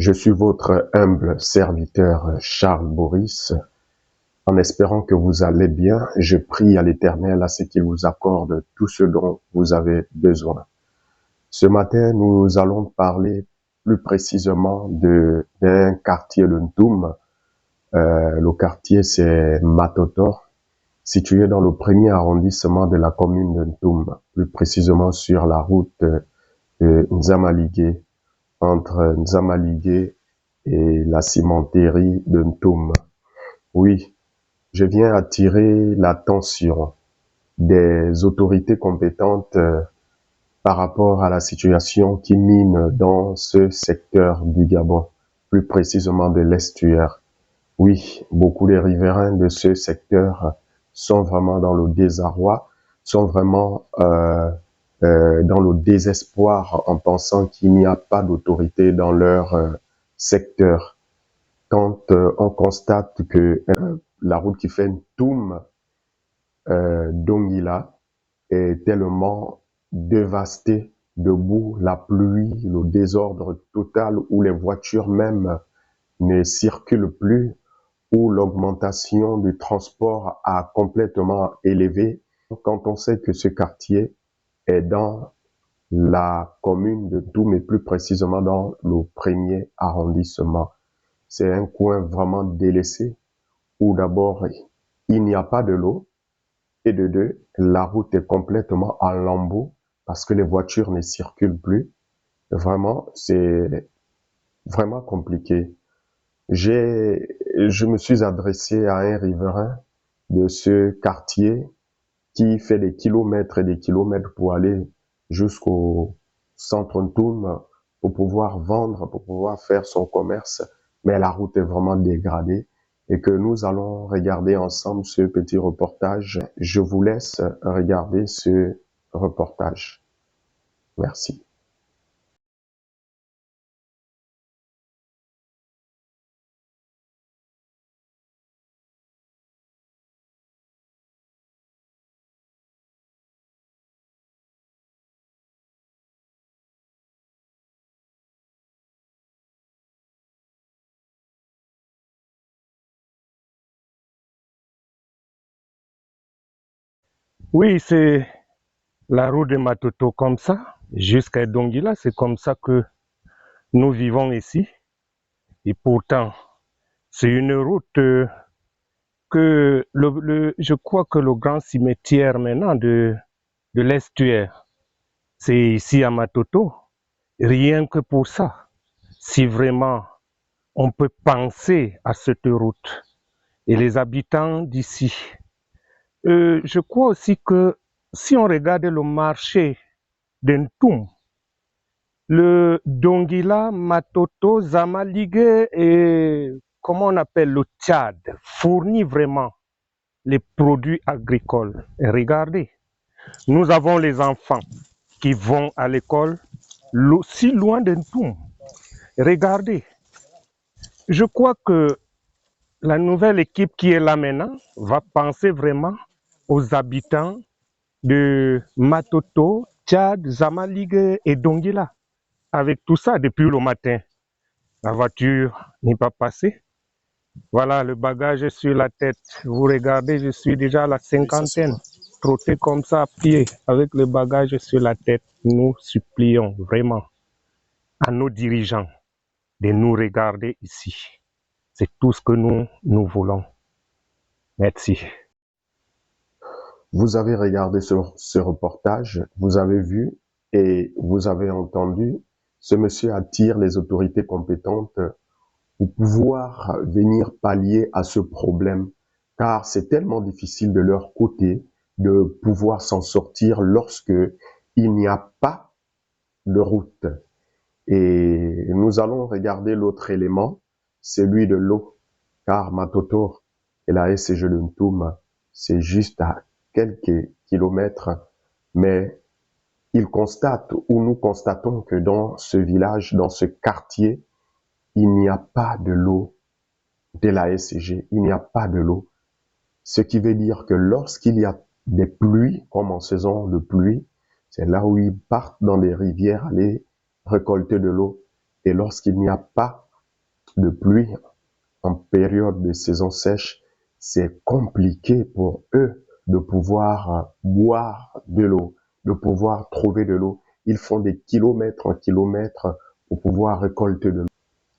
Je suis votre humble serviteur Charles Boris. En espérant que vous allez bien, je prie à l'Éternel à ce qu'il vous accorde tout ce dont vous avez besoin. Ce matin, nous allons parler plus précisément d'un quartier de Ntoum. Le quartier, c'est Matoto, situé dans le premier arrondissement de la commune de Ntoum, plus précisément sur la route de Nzamaligé, entre Nzamaligé et la cimenterie de Ntoum. Oui, je viens attirer l'attention des autorités compétentes par rapport à la situation qui mine dans ce secteur du Gabon, plus précisément de l'estuaire. Oui, beaucoup de riverains de ce secteur sont vraiment dans le désarroi, sont vraiment dans le désespoir en pensant qu'il n'y a pas d'autorité dans leur secteur. Quand on constate que la route qui fait Ntoum Dongila est tellement dévastée, debout, la pluie, le désordre total où les voitures même ne circulent plus, où l'augmentation du transport a complètement élevé. Quand on sait que ce quartier est dans la commune de Ntoum et plus précisément dans le premier arrondissement, c'est un coin vraiment délaissé où d'abord il n'y a pas de l'eau, et de deux, la route est complètement en lambeaux parce que les voitures ne circulent plus. Vraiment, c'est vraiment compliqué. Je me suis adressé à un riverain de ce quartier qui fait des kilomètres et des kilomètres pour aller jusqu'au centre Ntoum pour pouvoir vendre, pour pouvoir faire son commerce. Mais la route est vraiment dégradée et que nous allons regarder ensemble ce petit reportage. Je vous laisse regarder ce reportage. Merci. Oui, c'est la route de Matoto comme ça, jusqu'à Dongila, c'est comme ça que nous vivons ici. Et pourtant, c'est une route que je crois que le grand cimetière maintenant de l'estuaire, c'est ici à Matoto. Rien que pour ça, si vraiment on peut penser à cette route et les habitants d'ici. Je crois aussi que si on regarde le marché d'Ntoum, le Dongila, Matoto, Zamaligé et comment on appelle le Tchad fournit vraiment les produits agricoles. Et regardez, nous avons les enfants qui vont à l'école si loin d'Ntoum. Regardez, je crois que la nouvelle équipe qui est là maintenant va penser vraiment aux habitants de Matoto, Tchad, Zamaligé et Dongila. Avec tout ça, depuis le matin, la voiture n'est pas passée. Voilà, le bagage est sur la tête. Vous regardez, je suis déjà à la cinquantaine. Trotter comme ça à pied, avec le bagage sur la tête. Nous supplions vraiment à nos dirigeants de nous regarder ici. C'est tout ce que nous voulons. Merci. Vous avez regardé ce reportage, vous avez vu et vous avez entendu. Ce monsieur attire les autorités compétentes pour pouvoir venir pallier à ce problème, car c'est tellement difficile de leur côté de pouvoir s'en sortir lorsque il n'y a pas de route. Et nous allons regarder l'autre élément, celui de l'eau, car Matoto et la SCG de Ntoum, c'est juste à quelques kilomètres, mais ils constatent ou nous constatons que dans ce village, dans ce quartier, il n'y a pas de l'eau de la SCG, il n'y a pas de l'eau. Ce qui veut dire que lorsqu'il y a des pluies, comme en saison de pluie, c'est là où ils partent dans des rivières aller récolter de l'eau. Et lorsqu'il n'y a pas de pluie, en période de saison sèche, c'est compliqué pour eux de pouvoir boire de l'eau, de pouvoir trouver de l'eau. Ils font des kilomètres en kilomètres pour pouvoir récolter de l'eau.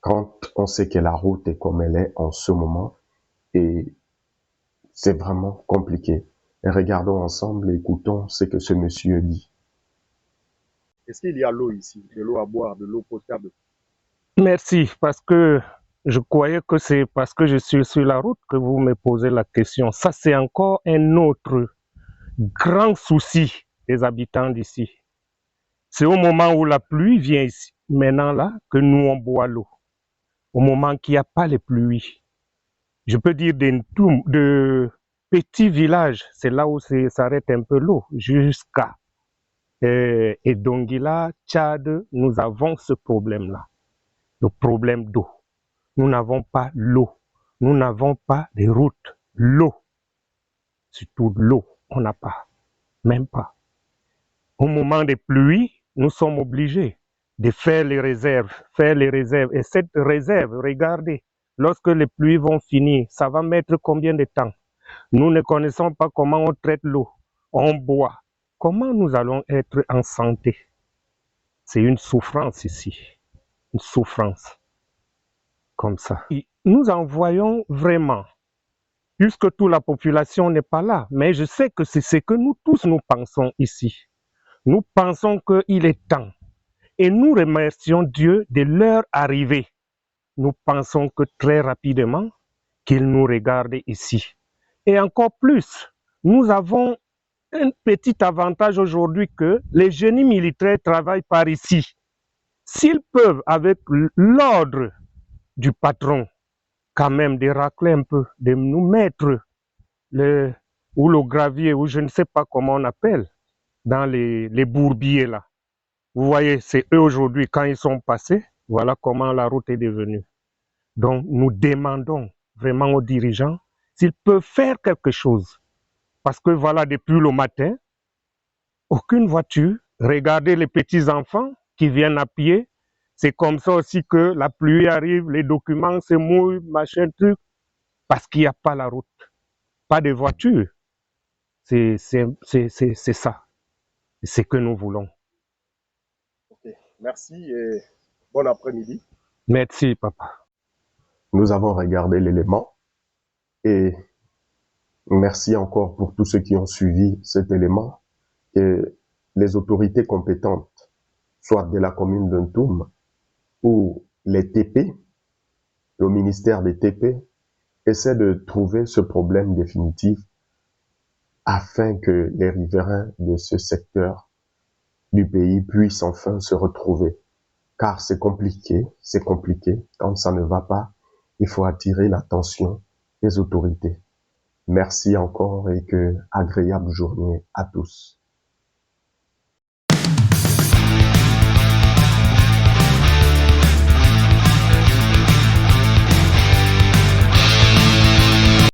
Quand on sait que la route est comme elle est en ce moment, et c'est vraiment compliqué. Et regardons ensemble et écoutons ce que ce monsieur dit. Est-ce qu'il y a l'eau ici, de l'eau à boire, de l'eau potable? Merci, parce que je croyais que c'est parce que je suis sur la route que vous me posez la question. Ça, c'est encore un autre grand souci des habitants d'ici. C'est au moment où la pluie vient ici, maintenant là, que nous on boit l'eau. Au moment qu'il n'y a pas les pluies. Je peux dire de petits villages, c'est là où s'arrête un peu l'eau, jusqu'à Edongila, Tchad, nous avons ce problème-là, le problème d'eau. Nous n'avons pas l'eau, nous n'avons pas de routes, l'eau, surtout l'eau, on n'a pas, même pas. Au moment des pluies, nous sommes obligés de faire les réserves, et cette réserve, regardez, lorsque les pluies vont finir, ça va mettre combien de temps? Nous ne connaissons pas comment on traite l'eau, on boit. Comment nous allons être en santé? C'est une souffrance ici, une souffrance comme ça. Et nous en voyons vraiment, puisque toute la population n'est pas là, mais je sais que c'est ce que nous tous nous pensons ici. Nous pensons qu'il est temps et nous remercions Dieu de leur arrivée. Nous pensons que très rapidement, qu'il nous regarde ici. Et encore plus, nous avons un petit avantage aujourd'hui que les génies militaires travaillent par ici. S'ils peuvent, avec l'ordre du patron, quand même de racler un peu, de nous mettre ou le gravier, ou je ne sais pas comment on appelle, dans les bourbiers là. Vous voyez, c'est eux aujourd'hui, quand ils sont passés, voilà comment la route est devenue. Donc, nous demandons vraiment aux dirigeants s'ils peuvent faire quelque chose. Parce que voilà, depuis le matin, aucune voiture. Regardez les petits-enfants qui viennent à pied. C'est comme ça aussi que la pluie arrive, les documents se mouillent, machin, truc, parce qu'il n'y a pas la route, pas de voiture. C'est ça. C'est ce que nous voulons. Ok, merci et bon après-midi. Merci, papa. Nous avons regardé l'élément et merci encore pour tous ceux qui ont suivi cet élément. Et les autorités compétentes, soit de la commune d'Untum ou les TP, le ministère des TP, essaient de trouver ce problème définitif afin que les riverains de ce secteur du pays puissent enfin se retrouver. Car c'est compliqué. Quand ça ne va pas, il faut attirer l'attention des autorités. Merci encore et que agréable journée à tous.